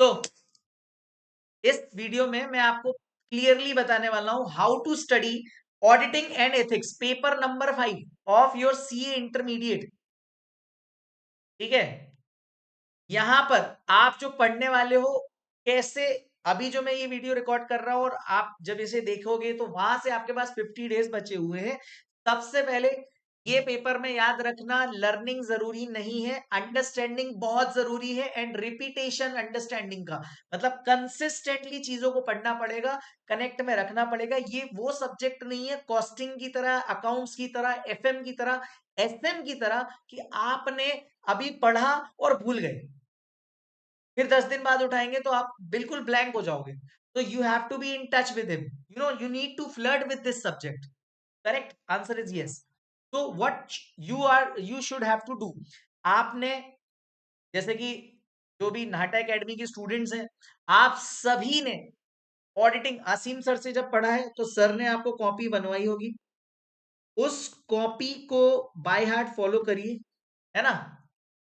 तो इस वीडियो में मैं आपको क्लियरली बताने वाला हूं how to study auditing and ethics, paper number 5 of your CA intermediate. ठीक है, यहां पर आप जो पढ़ने वाले हो कैसे, अभी जो मैं ये वीडियो रिकॉर्ड कर रहा हूं और आप जब इसे देखोगे तो वहां से आपके पास 50 डेज बचे हुए हैं। सबसे पहले ये पेपर में याद रखना, लर्निंग जरूरी नहीं है, अंडरस्टैंडिंग बहुत जरूरी है। एंड रिपीटेशन अंडरस्टैंडिंग का मतलब कंसिस्टेंटली चीजों को पढ़ना पड़ेगा, कनेक्ट में रखना पड़ेगा। ये वो सब्जेक्ट नहीं है कॉस्टिंग की तरह, अकाउंट्स की तरह, एफएम की तरह, एसएम की तरह कि आपने अभी पढ़ा और भूल गए, फिर 10 दिन बाद उठाएंगे तो आप बिल्कुल ब्लैंक हो जाओगे। तो you have to be in touch with him, you need to flirt with this subject. Correct answer is yes. तो what you should have to do, आपने जैसे कि जो भी नाटा एकेडमी के स्टूडेंट्स हैं, आप सभी ने ऑडिटिंग आसिम सर से जब पढ़ा है तो सर ने आपको कॉपी बनवाई होगी, उस कॉपी को बाय हार्ट फॉलो करिए, है ना।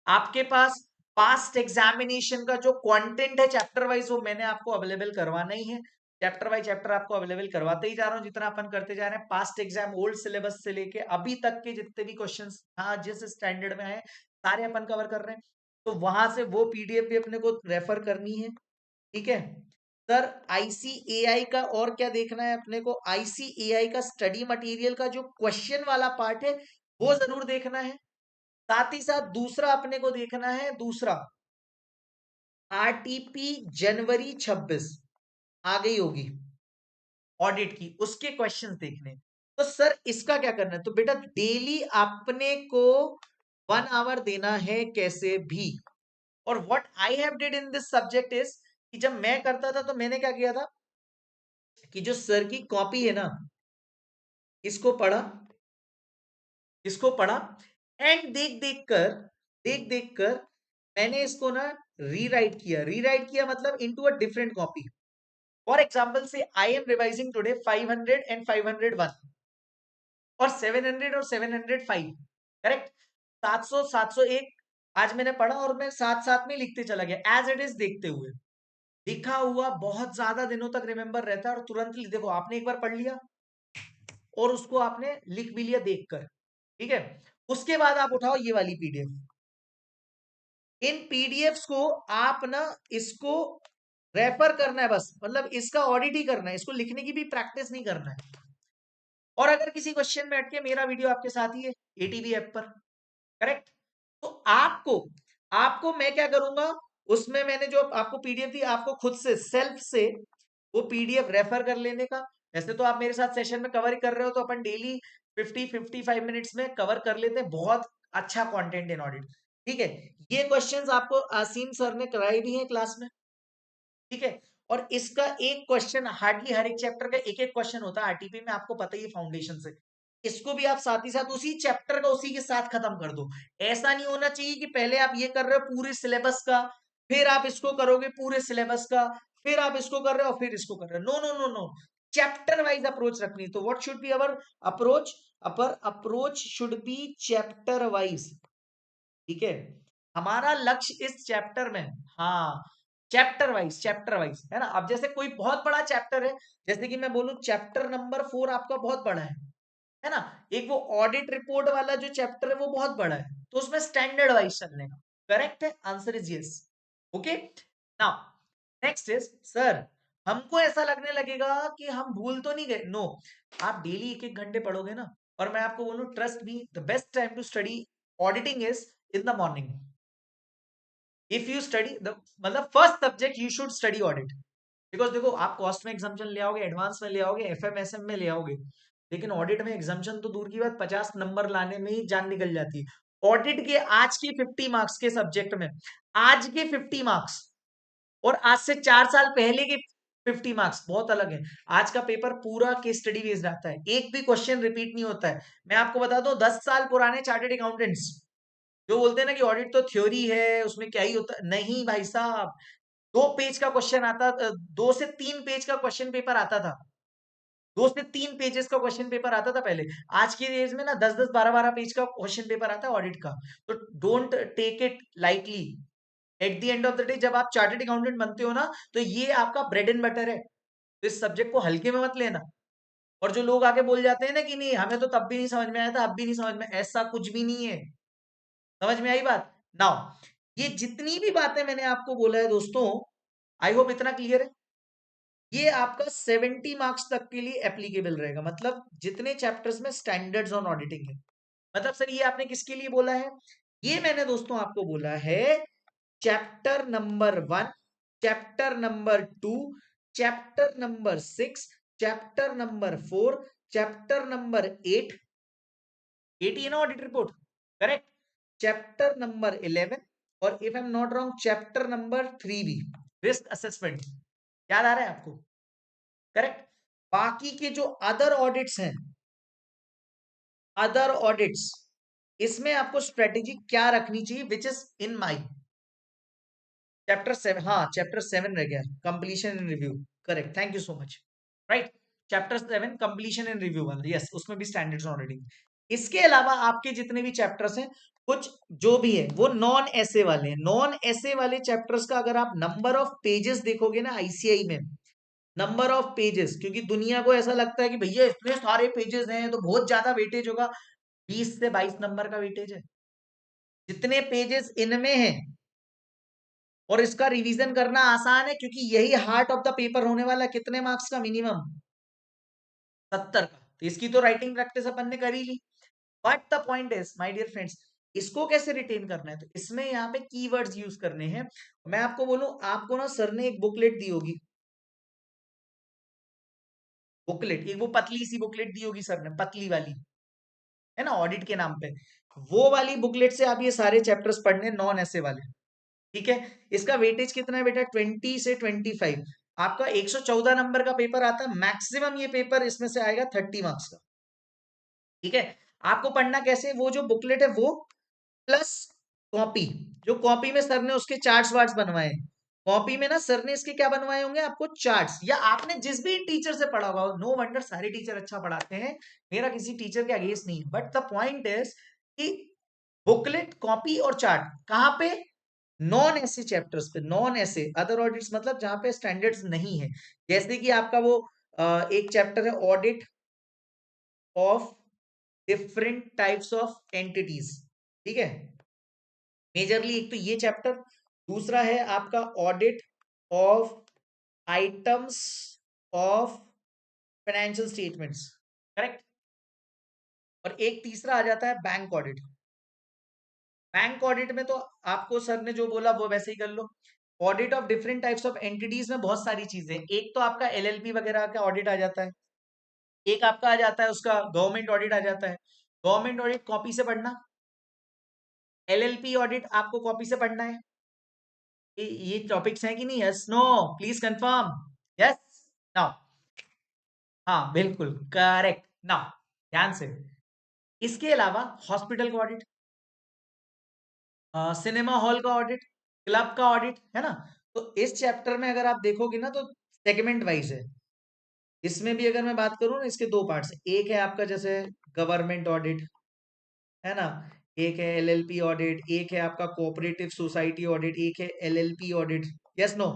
आपके पास पास्ट एग्जामिनेशन का जो कंटेंट है चैप्टर वाइज वो मैंने आपको अवेलेबल करवाना ही है। चैप्टर बाय चैप्टर आपको अवेलेबल करवाते ही जा रहा हूं, जितना अपन करते जा रहे हैं। पास्ट एग्जाम ओल्ड सिलेबस से लेके अभी तक के जितने भी क्वेश्चंस हाँ जिस स्टैंडर्ड में आए सारे अपन कवर कर रहे हैं। तो वहां से वो पीडीएफ भी अपने को रेफर करनी है। ठीक है सर, आईसीएआई का और क्या देखना है अपने को, आईसीएआई का स्टडी मटेरियल का जो क्वेश्चन वाला पार्ट है वो जरूर देखना है। साथ ही साथ दूसरा अपने को देखना है, दूसरा आरटीपी जनवरी 26 आ गई होगी ऑडिट की, उसके क्वेश्चंस देखने। तो सर इसका क्या करना है, तो बेटा डेली अपने को 1 आवर देना है कैसे भी। और what I have did in this subject is कि जब मैं करता था तो मैंने क्या किया था कि जो सर की कॉपी है ना, इसको पढ़ा, इसको पढ़ा एंड देख देख कर मैंने इसको ना रीराइट किया मतलब into a different copy. For example से I am revising today 500 and 501 और 700 और 705। करेक्ट, 700 701 आज मैंने पढ़ा और मैं साथ साथ में लिखते चला गया एज इट इज, देखते हुए। लिखा हुआ बहुत ज्यादा दिनों तक रिमेंबर रहता है और तुरंत देखो आपने एक बार पढ़ लिया और उसको आपने लिख भी लिया देखकर। ठीक है, उसके बाद आप उठाओ ये वाली पीडीएफ। इन पीडीएफ्स को आप ना इसको रेफर करना है बस, मतलब इसका ऑडिट ही करना है, इसको लिखने की भी प्रैक्टिस नहीं करना है। और अगर किसी क्वेश्चन में अटके, मेरा वीडियो आपके साथ ही है एटीवी ऐप पर। करेक्ट, तो आपको आपको मैं क्या करूंगा, उसमें मैंने जो आपको पीडीएफ दी आपको खुद से सेल्फ से वो पीडीएफ रेफर कर लेने का। वैसे तो आप मेरे साथ सेशन में कवर कर रहे हो तो अपन डेली 50-55 मिनट्स में कवर कर लेते हैं, बहुत अच्छा कंटेंट इन ऑडिट। ठीक है, ये क्वेश्चंस आपको आसीम सर ने कराए भी हैं क्लास में। ठीक है, और इसका एक क्वेश्चन हार्डली हर एक चैप्टर का एक एक क्वेश्चन होता है आरटीपी में, आपको पता ही है फाउंडेशन से। इसको भी आप साथ ही साथ उसी चैप्टर का उसी के साथ खत्म कर दो। ऐसा नहीं होना चाहिए कि पहले आप ये कर रहे हो पूरे सिलेबस का, फिर आप इसको करोगे पूरे सिलेबस का, फिर आप इसको कर रहे हो और फिर इसको कर रहे हो। No no no no, chapter wise approach रखनी। तो what should be our approach, upper approach should be chapter wise. ठीक है, हमारा लक्ष्य इस चैप्टर में, हाँ चैप्टर वाइज है ना। अब जैसे कोई बहुत बड़ा चैप्टर है, जैसे कि मैं बोलूं चैप्टर नंबर 4 आपका बहुत बड़ा है ना। एक वो ऑडिट रिपोर्ट वाला जो चैप्टर है वो बहुत बड़ा है, तो उसमें स्टैंडर्ड वाइज चलने का। करेक्ट है, answer is yes. Okay, now next is sir, हमको ऐसा लगने लगेगा कि हम भूल तो नहीं गए। नो, आप डेली 1-1 घंटे पढ़ोगे ना, और मैं आपको बोलूं trust me, the best time to study auditing is in the morning. If you study the मतलब first subject you should study audit. Because देखो आप कॉस्ट में एग्जाम्पन ले आओगे, एडवांस में ले आओगे, एफएमएसएम में ले आओगे, लेकिन ऑडिट में एग्जाम्पन तो दूर की बात 50 नंबर लाने में ही जान निकल जाती है। ऑडिट के आज के 50 मार्क्स के सब्जेक्ट में, आज के 50 मार्क्स और आज से 4 साल पहले के 50 मार्क्स बहुत अलग है। आज का पेपर पूरा केस स्टडी बेस्ड आता है, एक भी क्वेश्चन रिपीट नहीं होता है। मैं आपको बता दूं 10 साल पुराने चार्टर्ड अकाउंटेंट्स जो बोलते हैं ना कि ऑडिट तो थ्योरी है उसमें क्या ही होता है, नहीं भाई साहब। 2 पेज का क्वेश्चन आता, 2 से 3 पेज का क्वेश्चन पेपर आता था, 2 से 3 पेजेस का क्वेश्चन पेपर आता था पहले। आज की एज में ना 10-10 12-12 पेज का क्वेश्चन पेपर आता है ऑडिट का। तो don't take it lightly. At the end of the day जब आप चार्टर्ड अकाउंटेंट बनते हो ना, तो ये आपका ब्रेड एंड बटर है, तो इस सब्जेक्ट को हल्के में मत लेना। और जो लोग आके बोल जाते हैं ना कि नहीं हमें तो तब भी नहीं समझ में आया था, अब भी नहीं समझ में, ऐसा कुछ भी नहीं है। समझ में आई बात? नाउ ये जितनी भी बातें मैंने आपको बोला है दोस्तों, आई होप इतना क्लियर है। ये आपका 70 मार्क्स तक के लिए एप्लीकेबल रहेगा, मतलब जितने चैप्टर्स में स्टैंडर्ड्स ऑन ऑडिटिंग है। मतलब सर ये आपने किसके लिए बोला है? ये मैंने दोस्तों आपको बोला है chapter number 1, chapter number 2, chapter number 6, chapter number 4, chapter number 8, 8 ही है ना audit report, correct? Chapter number 11 और if I am not wrong chapter number 3 भी, रिस्क असेसमेंट। याद आ रहा है आपको? करेक्ट। बाकी के जो अदर ऑडिट्स हैं, अदर ऑडिट्स, इसमें आपको स्ट्रेटेजी क्या रखनी चाहिए, which is in my chapter 7। हाँ चैप्टर 7 रह गया, completion and review, correct, thank you so much. Right, chapter 7 completion and review वाला, यस, उसमें भी स्टैंडर्ड्स ऑन ऑडिटिंग। इसके अलावा आपके जितने भी चैप्टर्स हैं, कुछ जो भी है वो नॉन ऐसे वाले हैं। नॉन ऐसे वाले चैप्टर्स का अगर आप नंबर ऑफ पेजेस देखोगे ना आईसीआई में, नंबर ऑफ पेजेस, क्योंकि दुनिया को ऐसा लगता है कि भैया इतने सारे पेजेस हैं तो बहुत ज्यादा वेटेज होगा, 20 से 22 नंबर का वेटेज है जितने पेजेस इनमें हैं। और इसका रिवीजन करना आसान है क्योंकि यही हार्ट ऑफ द पेपर होने वाला है। कितने मार्क्स का? मिनिमम 70 का। तो इसकी तो राइटिंग प्रैक्टिस अपन ने कर ही ली। But the point is my dear friends, इसको कैसे रिटेन करना है, तो इसमें यहाँ पे कीवर्ड्स यूज करने हैं। मैं आपको बोलूं, आपको ना सर ने एक बुकलेट दी होगी, बुकलेट, एक वो पतली सी बुकलेट दी होगी सर ने, पतली वाली, है ना, ऑडिट के नाम पे। वो वाली बुकलेट से आप ये सारे चैप्टर्स पढ़ने, नॉन ऐसे वाले, ठीक है? इसका वेटेज कितना है बेटा? 20 से 25। आपका 114 नंबर का पेपर आता है मैक्सिमम, ये पेपर इसमें से आएगा 30 मार्क्स का, ठीक है? आपको पढ़ना कैसे? वो जो बुकलेट है वो प्लस कॉपी, जो कॉपी में सर ने उसके चार्ट्स वार्ट्स बनवाए, कॉपी में ना सर ने इसके क्या बनवाए होंगे आपको? चार्ट्स, या आपने जिस भी टीचर से पढ़ा होगा, नो वंडर सारे टीचर अच्छा पढ़ाते हैं, मेरा किसी टीचर के अगेंस्ट नहीं है, बट द पॉइंट इज कि बुकलेट, कॉपी और चार्ट कहां पे? नॉन ऐसे चैप्टर्स पे, नॉन ऐसे अदर ऑडिट्स, मतलब जहां पे स्टैंडर्ड्स नहीं है। जैसे कि आपका वो एक चैप्टर है audit of different types of entities, ठीक है? मेजरली एक तो ये चैप्टर, दूसरा है आपका audit of items of financial statements, correct? और एक तीसरा आ जाता है बैंक ऑडिट। बैंक ऑडिट में तो आपको सर ने जो बोला वो वैसे ही कर लो। Audit of different types of entities में बहुत सारी चीजें, एक तो आपका एलएलपी वगैरह का ऑडिट आ जाता है, एक आपका आ जाता है उसका गवर्नमेंट ऑडिट आ जाता है। गवर्नमेंट ऑडिट कॉपी से पढ़ना, एलएलपी ऑडिट आपको कॉपी से पढ़ना है। ये टॉपिक्स हैं कि नहीं? Yes, no, please confirm, yes, now, हाँ बिल्कुल करेक्ट। नाउ ध्यान से, इसके अलावा हॉस्पिटल का ऑडिट, सिनेमा हॉल का ऑडिट, क्लब का ऑडिट, है ना? तो इस चैप्टर में अगर आप देखोगे ना तो सेगमेंट वाइज है। इसमें भी अगर मैं बात करूं ना, इसके दो पार्ट्स, एक है आपका जैसे गवर्नमेंट ऑडिट, है ना, एक है एलएलपी ऑडिट, एक है आपका कोऑपरेटिव सोसाइटी ऑडिट, एक है एलएलपी ऑडिट, यस नो,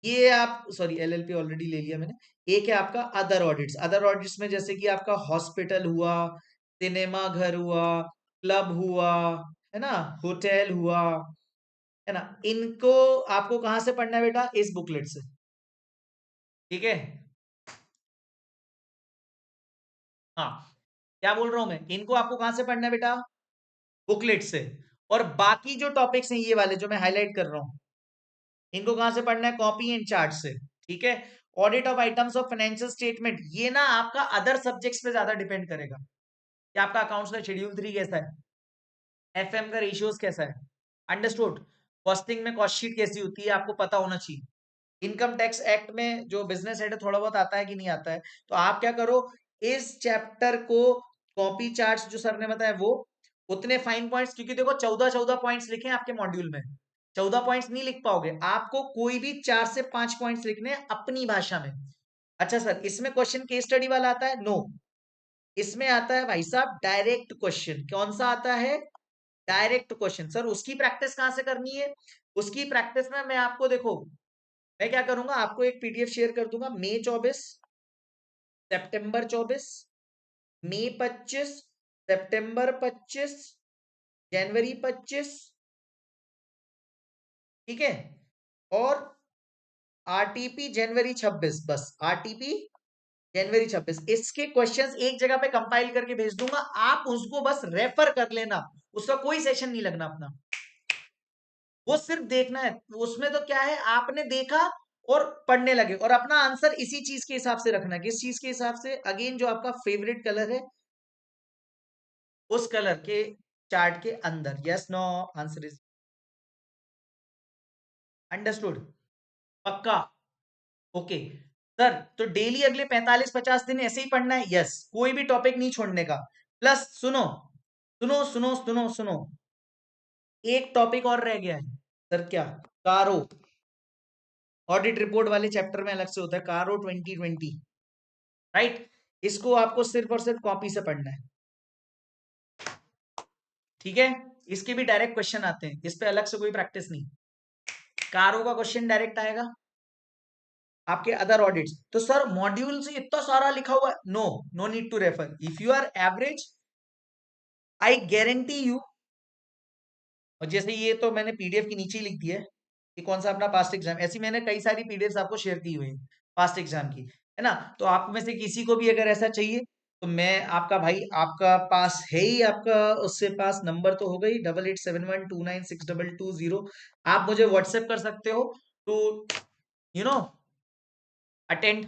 ये आप, सॉरी एलएलपी ऑलरेडी ले लिया मैंने। एक है आपका अदर ऑडिट्स, अदर ऑडिट्स में जैसे कि आपका हॉस्पिटल हुआ, सिनेमा घर हुआ, क्लब हुआ, है ना, होटल हुआ, है ना, इनको आपको कहां से पढ़ना है बेटा? इस बुकलेट से, ठीक है? हाँ, क्या बोल रहा हूं मैं, इनको आपको कहां से पढ़ना है बेटा? बुकलेट से। और बाकी जो टॉपिक्स हैं ये वाले जो मैं हाईलाइट कर रहा हूं, इनको कहां से पढ़ना है? कॉपी एंड चार्ट से, ठीक है? Audit of items of financial statement, ये ना आपका अदर सब्जेक्ट्स पे ज्यादा डिपेंड करेगा कि आपका अकाउंट्स का शेड्यूल 3 कैसा है, एफएम का रेशियोज कैसा है, अंडरस्टूड? कॉस्टिंग में कॉस्ट शीट कैसी होती है आपको पता होना चाहिए। इनकम टैक्स एक्ट में जो बिजनेस हेड है थोड़ा बहुत आता है कि नहीं आता है? तो आप क्या करो, इस चैप्टर को, कॉपी चार्ट्स जो सर ने बताया वो, उतने फाइन पॉइंट्स, क्योंकि देखो 14-14 पॉइंट्स लिखे हैं आपके मॉड्यूल में, 14 पॉइंट्स नहीं लिख पाओगे, आपको कोई भी 4 से 5 पॉइंट्स लिखने हैं अपनी भाषा में। अच्छा सर इसमें क्वेश्चन केस स्टडी वाला आता है? नो, इसमें आता है भाई साहब डायरेक्ट क्वेश्चन। कौन सा आता है? Direct question. सर उसकी प्रैक्टिस कहां से करनी है? उसकी प्रैक्टिस में मैं आपको देखो, मैं क्या करूंगा, आपको एक पीडीएफ शेयर कर दूंगा। मई 24, सितंबर 24, मई 25, सितंबर 25, जनवरी 25, ठीक है, और आरटीपी जनवरी 26, बस आरटीपी जनवरी 26, इसके क्वेश्चंस एक जगह पे कंपाइल करके भेज दूंगा, आप उसको बस रेफर कर लेना, उसका कोई सेशन नहीं लगना अपना, वो सिर्फ देखना है। उसमें तो क्या है, आपने देखा और पढ़ने लगे, और अपना आंसर इसी चीज के हिसाब से रखना। किस चीज के हिसाब से? अगेन, जो आपका फेवरेट कलर है उस कलर के चार्ट के अंदर। Yes, no, answer is understood, पक्का, ओके। सर, तो डेली अगले 45-50 दिन ऐसे ही पढ़ना है? यस, कोई भी टॉपिक नहीं छोड़ने का। प्लस सुनो सुनो सुनो सुनो सुनो, एक टॉपिक और रह गया है। सर क्या? कारो, ऑडिट रिपोर्ट वाले चैप्टर में अलग से होता है कारो 2020, राइट? इसको आपको सिर्फ और सिर्फ कॉपी से पढ़ना है, ठीक है? इसके भी डायरेक्ट क्वेश्चन आते हैं, इस पे अलग से कोई प्रैक्टिस नहीं। कारो का क्वेश्चन डायरेक्ट आएगा, आपके अदर ऑडिट्स। तो सर मॉड्यूल से इतना सारा लिखा हुआ है, no, no need to refer. If you are average, I guarantee you, और जैसे ये तो मैंने पीडीएफ के नीचे ही लिख दिया है कि कौन सा अपना पास्ट एग्जाम, ऐसी मैंने कई सारी पीडीएफ आपको शेयर की हुई है पास्ट एग्जाम की, है ना? तो आप में से किसी को भी अगर ऐसा चाहिए, तो मैं आपका भाई, आपका पास है ही, आपका उससे पास नंबर तो होगा ही, 8871296220। आप मुझे व्हाट्सएप कर सकते हो to you know attend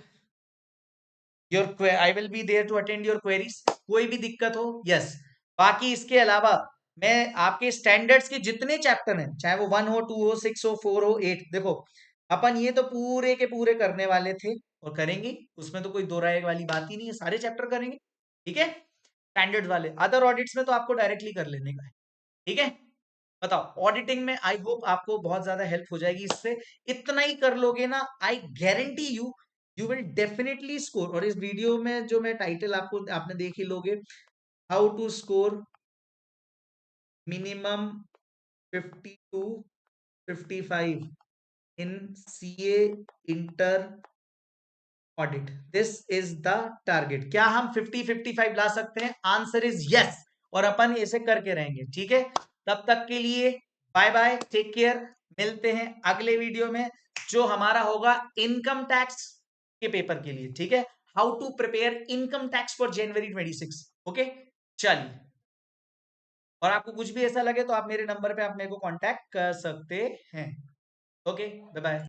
your, I will be there to attend your queries, कोई भी दिक्कत हो। यस, बाकी इसके अलावा मैं आपके स्टैंडर्ड्स के जितने चैप्टर हैं, चाहे वो 1 हो, 2 हो, 6 हो, 4 हो, 8, देखो अपन ये तो पूरे के पूरे करने वाले थे और करेंगे, उसमें तो कोई दो राय वाली बात ही नहीं है, सारे चैप्टर करेंगे, ठीक है? स्टैंडर्ड्स वाले, अदर ऑडिट्स में तो आपको डायरेक्टली कर लेने का है, ठीक है? बताओ, ऑडिटिंग में आई होप आपको बहुत ज्यादा हेल्प हो जाएगी इससे। इतना ही कर लोगे ना, आई guarantee you, you will definitely score. और इस वीडियो में जो मैं टाइटल आपको, आपने देख ही लोगे, how to score minimum 50 to 55 in CA inter audit, this is the target. क्या हम 50-55 ला सकते हैं? आंसर इज यस, और अपन इसे करके रहेंगे, ठीक है? तब तक के लिए बाय बाय, टेक केयर, मिलते हैं अगले वीडियो में, जो हमारा होगा इनकम टैक्स के पेपर के लिए, ठीक है? How to prepare income tax for January 26, okay? चलिए, और आपको कुछ भी ऐसा लगे तो आप मेरे नंबर पे आप मेरे को कांटेक्ट कर सकते हैं। Okay, bye bye.